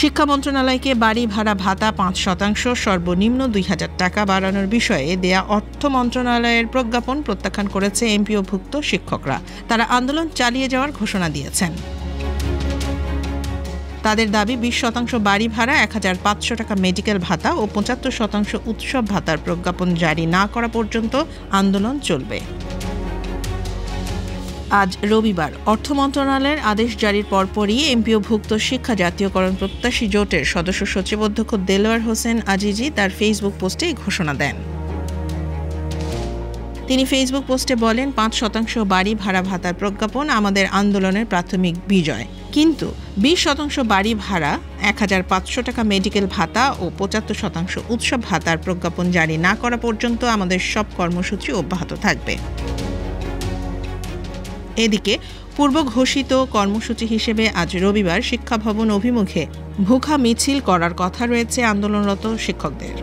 শিক্ষা মন্ত্রণালয়কে বাড়ি ভাড়া ভাতা ৫% সর্বনিম্ন ২,০০০ টাকা বাড়ানোর বিষয়ে দেয়া অর্থ মন্ত্রণালয়ের প্রজ্ঞাপন প্রত্যাখ্যান করেছে এমপিওভুক্ত শিক্ষকরা। তারা আন্দোলন চালিয়ে যাওয়ার ঘোষণা দিয়েছেন। তাদের দাবি ২০% বাড়ি ভাড়া, ১,৫০০ টাকা মেডিকেল ভাতা ও ৭৫% উৎসব ভাতার প্রজ্ঞাপন জারি না করা পর্যন্ত আন্দোলন চলবে। আজ রবিবার অর্থ মন্ত্রণালয়ের আদেশ জারির পরপরই এমপিওভুক্ত শিক্ষা জাতীয়করণ প্রত্যাশী জোটের সদস্য সচিব অধ্যক্ষ দেলোয়ার হোসেন আজিজি তার ফেসবুক পোস্টে এই ঘোষণা দেন। তিনি ফেসবুক পোস্টে বলেন, ৫% বাড়ি ভাড়া ভাতার প্রজ্ঞাপন আমাদের আন্দোলনের প্রাথমিক বিজয়, কিন্তু ২০% বাড়ি ভাড়া, ১,৫০০ টাকা মেডিকেল ভাতা ও ৭৫% উৎসব ভাতার প্রজ্ঞাপন জারি না করা পর্যন্ত আমাদের সব কর্মসূচি অব্যাহত থাকবে। এদিকে পূর্ব ঘোষিত কর্মসূচি হিসেবে আজ রবিবার শিক্ষা ভবন অভিমুখে ভুখা মিছিল করার কথা রয়েছে আন্দোলনরত শিক্ষকদের।